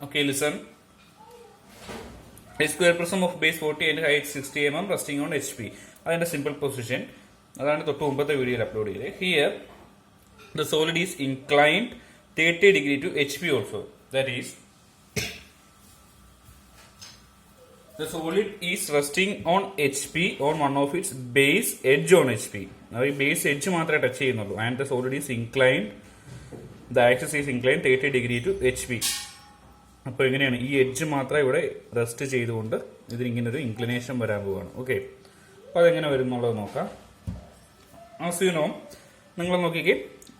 Okay, listen. A square prism of base 40 and height 60 mm resting on HP. അതിന്റെ simple position അതാണ് തൊട്ട് മുമ്പത്തെ വീഡിയോയിൽ അപ്ലോഡ് ചെയ്തത്. Here the solid is inclined 30 degree to HP also. That is, the solid is resting on HP on one of its base edge on HP. ഈ base edge മാത്രമേ touch ചെയ്യുന്നുള്ളൂ. And the solid is inclined, the axis is inclined 30 degree to HP. അപ്പോൾ എങ്ങനെയാണ് ഈ edge മാത്രം ഇവിടെ rest ചെയ്തുകൊണ്ട് ഇതിനിങ്ങനെ ഒരു ഇൻക്ലിനേഷൻ വരാൻ പോവുകയാണ്. ഓക്കെ, അപ്പോൾ അതെങ്ങനെ വരും എന്നുള്ളത് നോക്കാം. ആസ് യു നോ, നിങ്ങൾ നോക്കിക്കേ,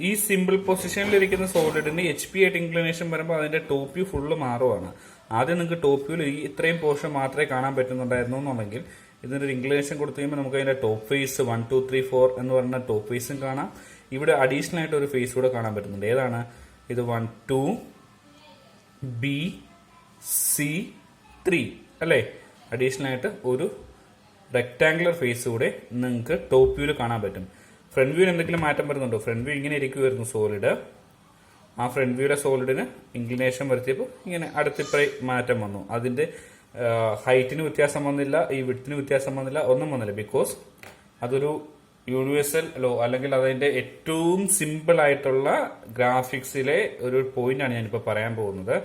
ഈ സിമ്പിൾ പൊസിഷനിലിരിക്കുന്ന സോളിഡിന് HP ആയിട്ട് ഇൻക്ലിനേഷൻ വരുമ്പോൾ അതിന്റെ ടോപ്പ് വ്യൂ ഫുള്ള് മാറുവാണ്. ആദ്യം നിങ്ങൾക്ക് ടോപ്പ് വ്യൂവിൽ ഈ ഇത്രയും പോർഷൻ മാത്രമേ കാണാൻ പറ്റുന്നുണ്ടായിരുന്നു എന്നുണ്ടെങ്കിൽ ഇതിനൊരു ഇൻക്ലിനേഷൻ കൊടുത്തു കഴിയുമ്പോൾ നമുക്ക് അതിന്റെ ടോപ്പ് ഫേസ് 1 2 3 4 എന്ന് പറഞ്ഞ ടോപ്പ് ഫേസും കാണാം. ഇവിടെ അഡീഷണൽ ആയിട്ട് ഒരു ഫേസ് കൂടെ കാണാൻ പറ്റുന്നുണ്ട്. ഏതാണ് ഇത്? 1 2 B C 3 അല്ലേ? അഡീഷണൽ ആയിട്ട് ഒരു റെക്ടാംഗുലർ ഫേസ് കൂടെ നിങ്ങൾക്ക് ടോപ്പ് വ്യൂവിൽ കാണാൻ പറ്റും. ഫ്രണ്ട് വ്യൂവിൽ എന്തെങ്കിലും മാറ്റം വരുന്നുണ്ടോ? ഫ്രണ്ട് വ്യൂ ഇങ്ങനെ ഇരിക്കുമായിരുന്നു സോളിഡ്. ആ ഫ്രണ്ട് വ്യൂയിലെ സോളിഡിന് ഇൻക്ലിനേഷൻ വരുത്തിയപ്പോൾ ഇങ്ങനെ അടുത്തിപ്പറേ മാറ്റം വന്നു. അതിന്റെ ഹൈറ്റിന് വ്യത്യാസം വന്നില്ല, ഈ വിഡ്ത്തിന് വ്യത്യാസം വന്നില്ല, ഒന്നും വന്നില്ല. ബിക്കോസ് അതൊരു യൂണിവേഴ്സൽ ലോ, അല്ലെങ്കിൽ അതിന്റെ ഏറ്റവും സിമ്പിൾ ആയിട്ടുള്ള ഗ്രാഫിക്സിലെ ഒരു പോയിന്റ് ആണ് ഞാനിപ്പോൾ പറയാൻ പോകുന്നത്.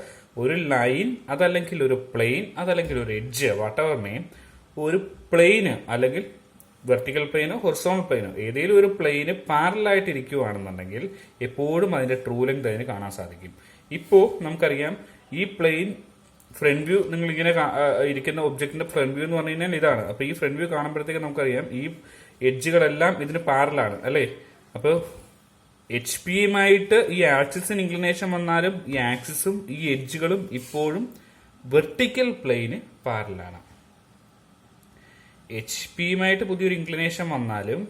ഒരു ലൈൻ, അതല്ലെങ്കിൽ ഒരു പ്ലെയിൻ, അതല്ലെങ്കിൽ ഒരു എഡ്ജ്, വാട്ടെവർ മെയിൻ, ഒരു പ്ലെയിന് അല്ലെങ്കിൽ വെർട്ടിക്കൽ പ്ലെയിനോ ഹൊറിസോണൽ പ്ലെയിനോ ഏതെങ്കിലും ഒരു പ്ലെയിന് പാരലായിട്ട് ഇരിക്കുകയാണെന്നുണ്ടെങ്കിൽ എപ്പോഴും അതിന്റെ ട്രൂ ലെങ്ത് അതിന് കാണാൻ സാധിക്കും. ഇപ്പോൾ നമുക്കറിയാം ഈ പ്ലെയിൻ ഫ്രണ്ട് വ്യൂ, നിങ്ങൾ ഇങ്ങനെ ഇരിക്കുന്ന ഒബ്ജക്റ്റിന്റെ ഫ്രണ്ട് വ്യൂ എന്ന് പറഞ്ഞു കഴിഞ്ഞാൽ ഇതാണ്. അപ്പൊ ഈ ഫ്രണ്ട് വ്യൂ കാണുമ്പോഴത്തേക്ക് നമുക്കറിയാം ഈ എഡ്ജുകളെല്ലാം ഇതിന് പാരലാണ് അല്ലേ? അപ്പോൾ HP യുമായിട്ട് ഈ ആക്സിസിന് ഇൻക്ലിനേഷൻ വന്നാലും ഈ ആക്സിസും ഈ എഡ്ജുകളും ഇപ്പോഴും വെർട്ടിക്കൽ പ്ലെയിന് പാരലാണ്. HP യുമായിട്ട് പുതിയൊരു ഇൻക്ലിനേഷൻ വന്നാലും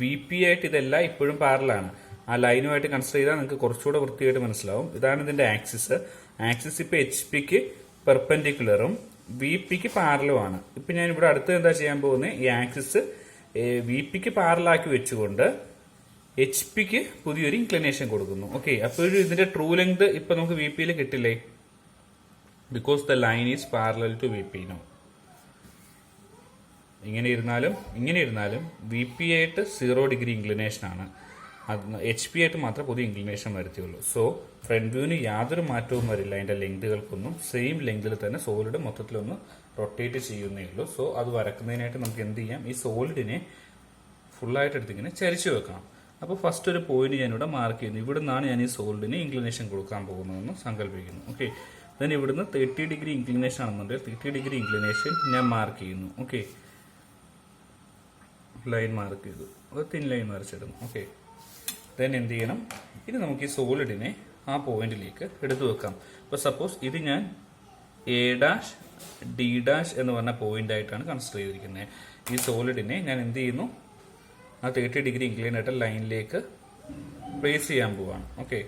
VP ആയിട്ട് ഇതെല്ലാം ഇപ്പോഴും പാരലാണ്. ആ ലൈനുമായിട്ട് കൺസിഡർ ചെയ്താൽ നിങ്ങൾക്ക് കുറച്ചുകൂടെ വൃത്തിയായിട്ട് മനസ്സിലാവും. ഇതാണ് ഇതിന്റെ ആക്സിസ്. ആക്സിസ് ഇപ്പൊ HP-ക്ക് പെർപെൻഡിക്കുലറും VP-ക്ക് പാരലുമാണ്. ഇപ്പൊ ഞാൻ ഇവിടെ അടുത്ത് എന്താ ചെയ്യാൻ പോകുന്നത്? ഈ ആക്സിസ് VP-ക്ക് പാരലാക്കി വെച്ചുകൊണ്ട് HP-ക്ക് പുതിയൊരു ഇൻക്ലിനേഷൻ കൊടുക്കുന്നു. ഓക്കെ, അപ്പോൾ ഇതിന്റെ ട്രൂ ലെങ്ത് ഇപ്പൊ നമുക്ക് VP-യിൽ കിട്ടില്ലേ? Because the line is parallel to VP. No, ഇങ്ങനെ ഇരുന്നാലും VP ആയിട്ട് 0 degree ഇൻക്ലിനേഷൻ ആണ്. HP ആയിട്ട് മാത്രമേ പുതിയ ഇൻക്ലിനേഷൻ വരുത്തിയുള്ളൂ. സോ ഫ്രണ്ട് വ്യൂവിന് യാതൊരു മാറ്റവും വരില്ല. അതിന്റെ ലെങ്തുകൾക്കൊന്നും സെയിം ലെങ്തിൽ തന്നെ സോളിഡ് മൊത്തത്തിലൊന്ന് റൊട്ടേറ്റ് ചെയ്യുന്നേ ഉള്ളൂ. സോ അത് വരക്കുന്നതിനായിട്ട് നമുക്ക് എന്ത് ചെയ്യാം? ഈ സോളിഡിനെ ഫുള്ളായിട്ട് എടുത്തിങ്ങനെ ചരിച്ചു വെക്കണം. അപ്പോൾ ഫസ്റ്റ് ഒരു പോയിന്റ് ഞാനിവിടെ മാർക്ക് ചെയ്യുന്നു. ഇവിടെ നിന്നാണ് ഞാൻ ഈ സോളിഡിന് ഇൻക്ലിനേഷൻ കൊടുക്കാൻ പോകുന്നതെന്ന് സങ്കല്പിക്കുന്നു. ഓക്കെ, ദെൻ ഇവിടുന്ന് 30 degree ഇൻക്ലിനേഷൻ ആണെന്നുണ്ടെങ്കിൽ 30 degree ഇൻക്ലിനേഷൻ ഞാൻ മാർക്ക് ചെയ്യുന്നു. ഓക്കെ, ലൈൻ മാർക്ക് ചെയ്തു, അത് തിൻ ലൈൻ വരച്ചിടുന്നു. ഓക്കെ, ദെൻ എന്ത് ചെയ്യണം? ഇനി നമുക്ക് ഈ സോളിഡിനെ ആ പോയിന്റിലേക്ക് എടുത്തു വെക്കാം. അപ്പോൾ സപ്പോസ് ഇത് ഞാൻ A', D' എന്ന് പറഞ്ഞ പോയിന്റ് ആയിട്ടാണ് കൺസിഡർ ചെയ്തിരിക്കുന്നത്. ഈ സോളിഡിനെ ഞാൻ എന്ത് ചെയ്യുന്നു? ആ 30 degree ഇൻക്ലൈൻ ആയിട്ട് ലൈനിലേക്ക് പ്ലേസ് ചെയ്യാൻ പോവാണ്. ഓക്കെ,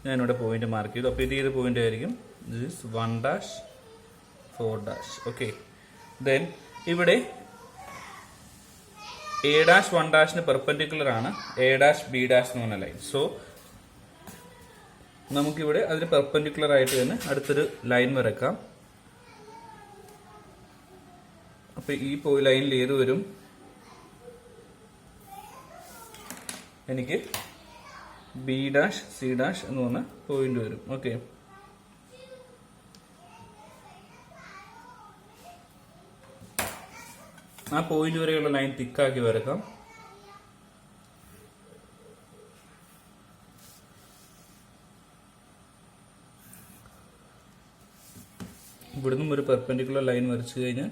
ഞാനിവിടെ പോയിന്റ് മാർക്ക് ചെയ്തു. അപ്പോൾ ഇത് ഏത് പോയിന്റ് ആയിരിക്കും? This is 1', 4'. ഓക്കെ, ദെൻ ഇവിടെ A', 1'ന് പെർപെൻഡിക്കുലർ ആണ് A', B' എന്ന് പറഞ്ഞ ലൈൻ. സോ നമുക്കിവിടെ അതിന് പെർപെൻഡിക്കുലർ ആയിട്ട് തന്നെ അടുത്തൊരു ലൈൻ വരക്കാം. അപ്പൊ ഈ ലൈനിൽ ഏത് വരും? എനിക്ക് B', C' എന്ന് പറഞ്ഞ പോയിന്റ് വരും. ഓക്കെ, ആ പോയിന്റ് വരെയുള്ള ലൈൻ തിക്കാക്കി വരക്കാം. ഇവിടുന്നും ഒരു പെർപെൻഡിക്കുലർ ലൈൻ വരച്ചു കഴിഞ്ഞാൽ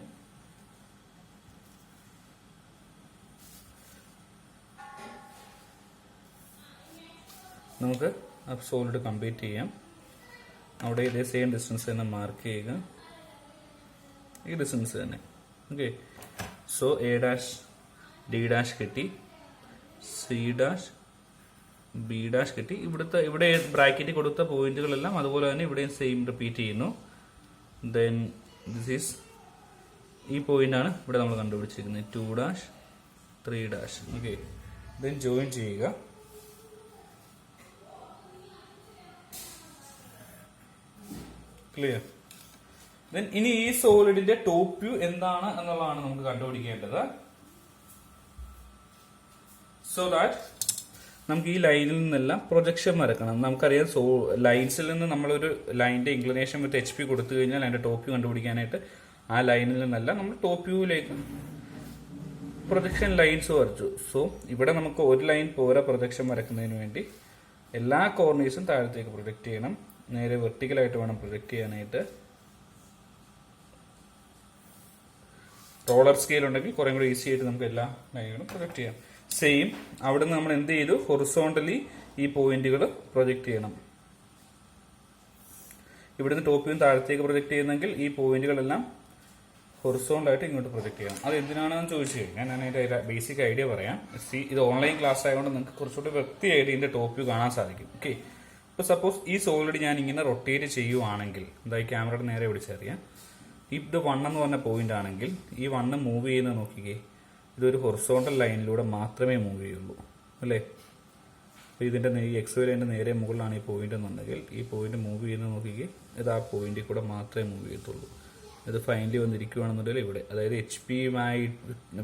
നമുക്ക് ആ സോളിഡ് കംപ്ലീറ്റ് ചെയ്യാം. അവിടെ ഇതേ സെയിം ഡിസ്റ്റൻസ് തന്നെ മാർക്ക് ചെയ്യുക, ഈ ഡിസ്റ്റൻസ് തന്നെ. ഓക്കെ, സോ A', D' കിട്ടി, C', B' കിട്ടി. ഇവിടെ ബ്രാക്കറ്റ് കൊടുത്ത പോയിന്റുകളെല്ലാം അതുപോലെ തന്നെ ഇവിടെയും സെയിം റിപ്പീറ്റ് ചെയ്യുന്നു. ദെൻ ദിസ് ഈസ് ഈ പോയിന്റ് ആണ് ഇവിടെ നമ്മൾ കണ്ടുപിടിച്ചിരിക്കുന്നത് 2', 3' ഓക്കെ. ദെൻ ജോയിൻ ചെയ്യുക. ക്ലിയർ. ദെൻ ഇനി ഈ സോളിഡിന്റെ ടോപ്പ് വ്യൂ എന്താണ് എന്നുള്ളതാണ് നമുക്ക് കണ്ടുപിടിക്കേണ്ടത്. സോ ദാറ്റ് നമുക്ക് ഈ ലൈനിൽ നിന്നെല്ലാം പ്രൊജക്ഷൻ വരക്കണം. നമുക്കറിയാം ലൈൻസിൽ നിന്ന് നമ്മളൊരു ലൈനിന്റെ ഇൻക്ലിനേഷൻ വിത്ത് HP കൊടുത്തു കഴിഞ്ഞാൽ അതിന്റെ ടോപ്പ് വ്യൂ കണ്ടുപിടിക്കാനായിട്ട് ആ ലൈനിൽ നിന്നല്ല നമ്മൾ ടോപ്പ് വ്യൂവിലേക്ക് പ്രൊജക്ഷൻ ലൈൻസ് വരച്ചു. സോ ഇവിടെ നമുക്ക് ഒരു ലൈൻ പോരാ പ്രൊജക്ഷൻ വരക്കുന്നതിന് വേണ്ടി എല്ലാ കോർണേഴ്സും താഴത്തേക്ക് പ്രൊജക്ട് ചെയ്യണം. നേരെ വെർട്ടിക്കലായിട്ട് വേണം പ്രൊജക്ട് ചെയ്യാനായിട്ട്. റോളർ സ്കെയിൽ ഉണ്ടെങ്കിൽ കുറേ കൂടി ഈസി ആയിട്ട് നമുക്ക് എല്ലാ ലൈനുകളും പ്രൊജക്ട് ചെയ്യാം. സെയിം അവിടെ നിന്ന് നമ്മൾ എന്ത് ചെയ്തു, ഹൊറിസോണ്ടലി ഈ പോയിന്റുകൾ പ്രൊജക്ട് ചെയ്യണം. ഇവിടുന്ന് ടോപ്പ് വ്യൂ താഴത്തേക്ക് പ്രൊജക്ട് ചെയ്യുന്നെങ്കിൽ ഈ പോയിന്റുകളെല്ലാം ഹൊറിസോണ്ടലായിട്ട് ഇങ്ങോട്ട് പ്രൊജക്ട് ചെയ്യണം. അത് എന്തിനാണെന്ന് ചോദിച്ചു കഴിഞ്ഞാൽ ഞാൻ അതിന്റെ ബേസിക് ഐഡിയ പറയാം. ഇത് ഓൺലൈൻ ക്ലാസ് ആയതുകൊണ്ട് നിങ്ങൾക്ക് കുറച്ചുകൂടി വ്യക്തിയായിട്ട് ഇതിന്റെ ടോപ്പ് വ്യൂ കാണാൻ സാധിക്കും. ഓക്കെ. ഇപ്പൊ സപ്പോസ് ഈ സോളിഡ് ഞാൻ ഇങ്ങനെ റൊട്ടേറ്റ് ചെയ്യുവാണെങ്കിൽ, എന്താ ഈ ക്യാമറയുടെ നേരെ പിടിച്ചറിയാം, ഇത് 1 എന്ന് പറഞ്ഞ പോയിന്റ് ആണെങ്കിൽ ഈ 1 മൂവ് ചെയ്യുന്നത് നോക്കിക്കേ, ഇതൊരു ഹൊറിസോണ്ടൽ ലൈനിലൂടെ മാത്രമേ മൂവ് ചെയ്യുള്ളൂ അല്ലേ. അപ്പോൾ ഇതിന്റെ ഈ XY ലൈനിന്റെ നേരെ മുകളിലാണ് ഈ പോയിന്റ് എന്നുണ്ടെങ്കിൽ ഈ പോയിന്റ് മൂവ് ചെയ്യുന്നത് നോക്കിക്കേ, ഇത് ആ പോയിന്റിൽ കൂടെ മാത്രമേ മൂവ് ചെയ്യത്തുള്ളൂ. ഇത് ഫൈനലി വന്നിരിക്കുകയാണെന്നുണ്ടെങ്കിൽ ഇവിടെ, അതായത്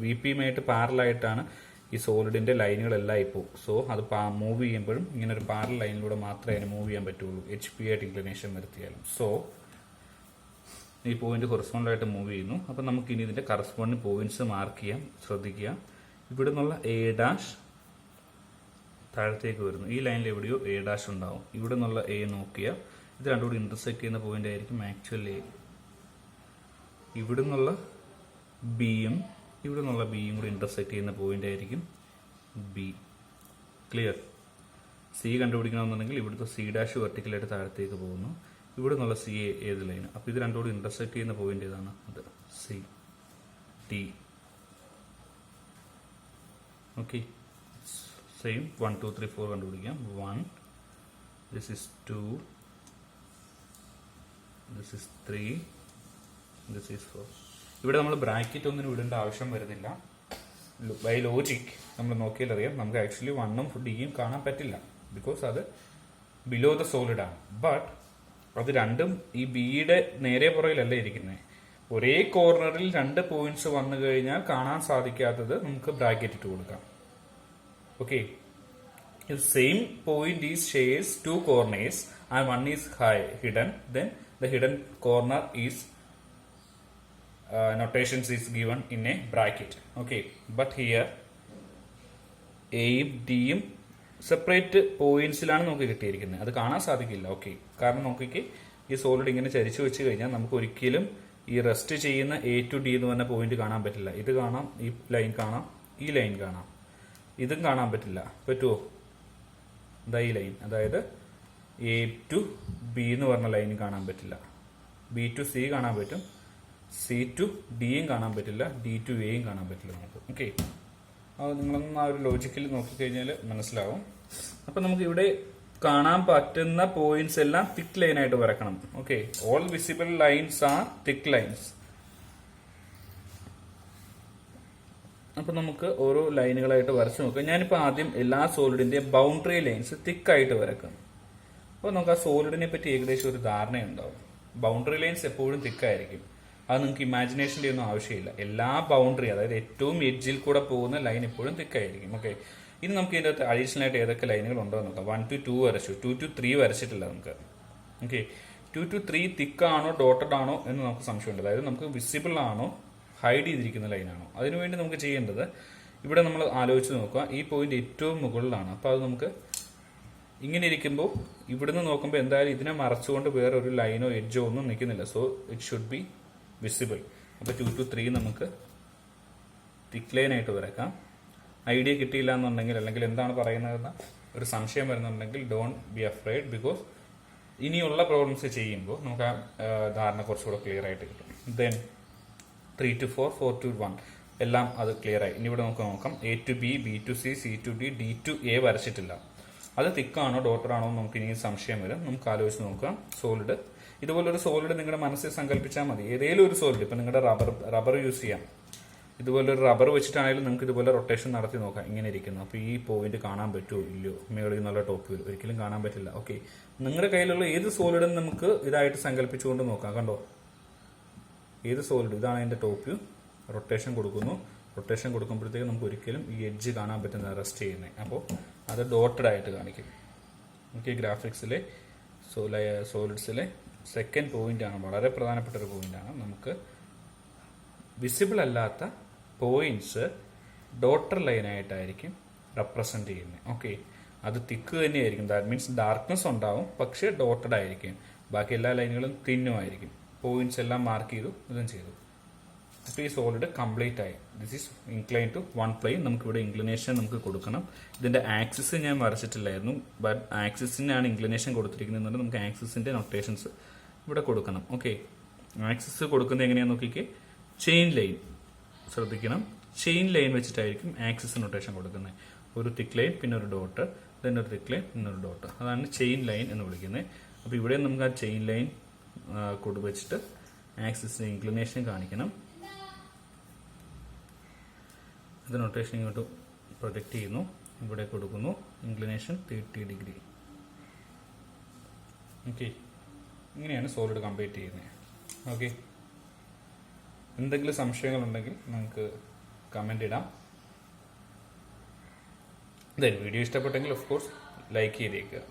VPയുമായിട്ട് പാരലായിട്ടാണ് ഈ സോളിഡിന്റെ ലൈനുകളെല്ലാം ഇപ്പോൾ. സോ അത് മൂവ് ചെയ്യുമ്പോഴും ഇങ്ങനെ ഒരു പാരൽ ലൈനിലൂടെ മാത്രമേ അതിന് മൂവ് ചെയ്യാൻ പറ്റുള്ളൂ, HP ആയിട്ട് ഇൻക്ലിനേഷൻ വരുത്തിയാലും. സോ ഈ പോയിന്റ് ഹൊറിസോണ്ടലായിട്ട് മൂവ് ചെയ്യുന്നു. അപ്പം നമുക്ക് ഇനി ഇതിന്റെ കറസ്പോണ്ടിങ് പോയിന്റ്സ് മാർക്ക് ചെയ്യാം. ശ്രദ്ധിക്കുക, ഇവിടെ നിന്നുള്ള A' താഴത്തേക്ക് വരുന്നു. ഈ ലൈനിൽ എവിടെയോ A' ഉണ്ടാവും. ഇവിടെ നിന്നുള്ള A നോക്കിയാൽ ഇത് രണ്ടും കൂടി ഇന്റർസെക്ട് ചെയ്യുന്ന പോയിന്റ് ആയിരിക്കും ആക്ച്വൽ A. ഇവിടെ നിന്നുള്ള ബിയും ഇവിടെ നിന്നുള്ള ബിയും കൂടി ഇന്റർസെക്ട് ചെയ്യുന്ന പോയിന്റ് ആയിരിക്കും B. ക്ലിയർ. C കണ്ടുപിടിക്കണമെന്നുണ്ടെങ്കിൽ ഇവിടുത്തെ C' വെർട്ടിക്കലായിട്ട് താഴത്തേക്ക് പോകുന്നു. ഇവിടെ നിന്നുള്ള C ഏത് ലൈൻ? അപ്പൊ ഇത് രണ്ടോട് ഇന്റർസെക്ട് ചെയ്യുന്ന പോയിന്റ് ഏതാണ്? അത് C D. ഓക്കെ. സെയിം 1 2 3 4 കണ്ടുപിടിക്കാം. 1, this is 2, this is 3, this is 4. ഇവിടെ നമ്മൾ ബ്രാക്കറ്റ് ഒന്നും ഇടേണ്ട ആവശ്യം വരുന്നില്ല. ബൈ ലോജിക് നമ്മൾ നോക്കിയാൽ അറിയാം നമുക്ക് ആക്ച്വലി 1ഉം Dയും കാണാൻ പറ്റില്ല, ബിക്കോസ് അത് ബിലോ ദ സോളിഡ് ആണ്. ബട്ട് അത് രണ്ടും ഈ ബിയുടെ നേരെ പുറകിലല്ല ഇരിക്കുന്നത്. ഒരേ കോർണറിൽ 2 പോയിന്റ്സ് വന്നു കഴിഞ്ഞാൽ കാണാൻ സാധിക്കാത്തത് നമുക്ക് ബ്രാക്കറ്റ് ഇട്ട് കൊടുക്കാം. Okay. If same point is shares 2 corners and one is hidden, then the hidden corner is notations is given in a bracket. Okay, but here Aയും Dയും സെപ്പറേറ്റ് പോയിന്റ്സിലാണ് നമുക്ക് കിട്ടിയിരിക്കുന്നത്. അത് കാണാൻ സാധിക്കില്ല. ഓക്കെ. കാരണം നോക്കിക്ക് ഈ സോളിഡ് ഇങ്ങനെ ചരിച്ചു വെച്ച് കഴിഞ്ഞാൽ നമുക്ക് ഒരിക്കലും ഈ റെസ്റ്റ് ചെയ്യുന്ന A to D എന്ന് പറഞ്ഞ പോയിന്റ് കാണാൻ പറ്റില്ല. ഇത് കാണാം, ഈ ലൈൻ കാണാം, ഈ ലൈൻ കാണാം, ഇതും കാണാൻ പറ്റില്ല. പറ്റുമോ? ഇതാ ഈ ലൈൻ, അതായത് A to B എന്ന് പറഞ്ഞ ലൈൻ കാണാൻ പറ്റില്ല. B to C കാണാൻ പറ്റും, C to Dയും കാണാൻ പറ്റില്ല, D to Aയും കാണാൻ പറ്റില്ല നമുക്ക്. ഓക്കെ. അത് നിങ്ങളൊന്ന് ആ ഒരു ലോജിക്കൽ നോക്കിക്കഴിഞ്ഞാൽ മനസ്സിലാവും. അപ്പൊ നമുക്ക് ഇവിടെ കാണാൻ പറ്റുന്ന പോയിന്റ്സ് എല്ലാം തിക്ക് ലൈൻ ആയിട്ട് വരക്കണം. Okay. All visible lines are thick lines. അപ്പൊ നമുക്ക് ഓരോ ലൈനുകളായിട്ട് വരച്ചു നോക്കാം. ഞാനിപ്പോ ആദ്യം എല്ലാ സോളിഡിന്റെ ബൗണ്ടറി ലൈൻസ് തിക്കായിട്ട് വരക്കും. അപ്പൊ നമുക്ക് ആ സോളിഡിനെ പറ്റി ഏകദേശം ഒരു ധാരണയുണ്ടാവും. ബൗണ്ടറി ലൈൻസ് എപ്പോഴും തിക്കായിരിക്കും. അത് നിങ്ങൾക്ക് ഇമാജിനേഷൻ്റെ ഒന്നും ആവശ്യമില്ല. എല്ലാ ബൗണ്ടറി, അതായത് ഏറ്റവും എഡ്ജിൽ കൂടെ പോകുന്ന ലൈൻ എപ്പോഴും തിക്കായിരിക്കും. ഓക്കെ. ഇനി നമുക്ക് ഇതിൻ്റെ അകത്ത് അഡീഷണൽ ആയിട്ട് ഏതൊക്കെ ലൈനുകൾ ഉണ്ടോ എന്ന് നോക്കാം. 1 to 2 വരച്ചു, 2 to 3 വരച്ചിട്ടില്ല നമുക്ക്. ഓക്കെ. 2 to 3 തിക്കാണോ ഡോട്ടഡ് ആണോ എന്ന് നമുക്ക് സംശയമുണ്ട്. അതായത് നമുക്ക് വിസിബിൾ ആണോ ഹൈഡ് ചെയ്തിരിക്കുന്ന ലൈനാണോ? അതിനുവേണ്ടി നമുക്ക് ചെയ്യേണ്ടത്, ഇവിടെ നമ്മൾ ആലോചിച്ച് നോക്കുക, ഈ പോയിന്റ് ഏറ്റവും മുകളിലാണ്. അപ്പോൾ അത് നമുക്ക് ഇങ്ങനെ ഇരിക്കുമ്പോൾ ഇവിടുന്ന് നോക്കുമ്പോൾ എന്തായാലും ഇതിനെ മറച്ചുകൊണ്ട് വേറെ ഒരു ലൈനോ എഡ്ജോ ഒന്നും നിൽക്കുന്നില്ല. So it should be visible. അപ്പോൾ 2 to 3 നമുക്ക് തിക്ക് ലൈനായിട്ട് വരക്കാം. ഐഡിയ കിട്ടിയില്ല എന്നുണ്ടെങ്കിൽ, അല്ലെങ്കിൽ എന്താണ് പറയുന്നതെന്ന് ഒരു സംശയം വരുന്നുണ്ടെങ്കിൽ ഡോണ്ട് ബി അഫ്രൈഡ്, ബിക്കോസ് ഇനിയുള്ള പ്രോബ്ലംസ് ചെയ്യുമ്പോൾ നമുക്ക് ആ ധാരണ കുറച്ചുകൂടെ ക്ലിയർ ആയിട്ട് കിട്ടും. ദെൻ 3 to 4, 4 to 1 എല്ലാം അത് ക്ലിയർ ആയി. ഇനി ഇവിടെ നമുക്ക് നോക്കാം. A to B, B to C, C to D, D to A വരച്ചിട്ടില്ല. അത് തിക്കാണോ ഡോട്ടറാണോ നമുക്ക് ഇനി സംശയം വരും. നമുക്ക് ആലോചിച്ച് നോക്കാം. സോളിഡ്, ഇതുപോലൊരു സോളിഡ് നിങ്ങളുടെ മനസ്സിൽ സങ്കല്പിച്ചാൽ മതി. ഏതെങ്കിലും ഒരു സോളിഡ്, ഇപ്പം നിങ്ങളുടെ റബ്ബർ യൂസ് ചെയ്യാം. ഇതുപോലെ ഒരു റബ്ബർ വെച്ചിട്ടാണെങ്കിലും നിങ്ങൾക്ക് ഇതുപോലെ റൊട്ടേഷൻ നടത്തി നോക്കാം ഇങ്ങനെ ഇരിക്കുന്നു. അപ്പോൾ ഈ പോയിന്റ് കാണാൻ പറ്റുമോ ഇല്ലയോ, മേളിൽ നിന്നുള്ള ടോപ്പ് വ്യൂ ഒരിക്കലും കാണാൻ പറ്റില്ല. ഓക്കെ, നിങ്ങളുടെ കയ്യിലുള്ള ഏത് സോളിഡും നമുക്ക് ഇതായിട്ട് സങ്കല്പിച്ചുകൊണ്ട് നോക്കാം. കണ്ടോ, ഏത് സോളിഡ്, ഇതാണ് അതിന്റെ ടോപ്പ് വ്യൂ. റൊട്ടേഷൻ കൊടുക്കുന്നു. റൊട്ടേഷൻ കൊടുക്കുമ്പോഴത്തേക്ക് നമുക്ക് ഒരിക്കലും ഈ എഡ്ജ് കാണാൻ പറ്റുന്ന റെസ്റ്റ് ചെയ്യുന്നത്. അപ്പോൾ അത് ഡോട്ടഡ് ആയിട്ട് കാണിക്കും. ഓക്കെ, ഗ്രാഫിക്സിലെ സോളിഡ്സിലെ സെക്കൻഡ് പോയിന്റ് ആണ്, വളരെ പ്രധാനപ്പെട്ട ഒരു പോയിന്റ് ആണ്. നമുക്ക് വിസിബിൾ അല്ലാത്ത പോയിന്റ്സ് ഡോട്ടർ ലൈനായിട്ടായിരിക്കും റെപ്രസെന്റ് ചെയ്യുന്നത്. ഓക്കെ, അത് തിക്ക് തന്നെയായിരിക്കും. ദാറ്റ് മീൻസ് ഡാർക്ക്നെസ് ഉണ്ടാവും, പക്ഷേ ഡോട്ടഡ് ആയിരിക്കും. ബാക്കി എല്ലാ ലൈനുകളും തിന്നും ആയിരിക്കും. പോയിന്റ്സ് എല്ലാം മാർക്ക് ചെയ്തു, ഇതും ചെയ്തു. അപ്പോൾ ഈ സോളിഡ് കംപ്ലീറ്റ് ആയി. This is incline to one plane. നമുക്കിവിടെ ഇൻക്ലിനേഷൻ നമുക്ക് കൊടുക്കണം. ഇതിന്റെ ആക്സിസ് ഞാൻ വരച്ചിട്ടില്ലായിരുന്നു, ബട്ട് ആക്സിസിനാണ് ഇൻക്ലിനേഷൻ കൊടുത്തിരിക്കുന്നത്. നമുക്ക് ആക്സിസിന്റെ നൊട്ടേഷൻസ് ഇവിടെ കൊടുക്കണം. ഓക്കെ, ആക്സിസ് കൊടുക്കുന്നത് എങ്ങനെയാണെന്ന് നോക്കിക്കേ. ചെയിൻ ലൈൻ ശ്രദ്ധിക്കണം. ചെയിൻ ലൈൻ വെച്ചിട്ടായിരിക്കും ആക്സിസ് നൊട്ടേഷൻ കൊടുക്കുന്നത്. ഒരു തിക്ക് ലൈൻ, പിന്നെ ഒരു ഡോട്ട്, then ഒരു തിക്ക് ലൈൻ, പിന്നെ ഒരു ഡോട്ട്. അതാണ് ചെയിൻ ലൈൻ എന്ന് വിളിക്കുന്നത്. അപ്പോൾ ഇവിടെ നമുക്ക് ആ ചെയിൻ ലൈൻ വെച്ചിട്ട് ആക്സിസിന്റെ ഇൻക്ലിനേഷൻ കാണിക്കണം. ഇത് നൊട്ടേഷൻ ഇങ്ങോട്ട് പ്രൊജക്റ്റ് ചെയ്യുന്നു, ഇവിടെ കൊടുക്കുന്നു ഇൻക്ലിനേഷൻ 30 ഡിഗ്രി. ഓക്കെ, ഇങ്ങനെയാണ് സോളിഡ് കംപ്ലീറ്റ് ചെയ്യുന്നത്. ഓക്കെ, എന്തെങ്കിലും സംശയങ്ങളുണ്ടെങ്കിൽ നമുക്ക് കമന്റ് ഇടാം. വീഡിയോ ഇഷ്ടപ്പെട്ടെങ്കിൽ ഓഫ് കോഴ്സ് ലൈക്ക് ചെയ്തേക്കുക.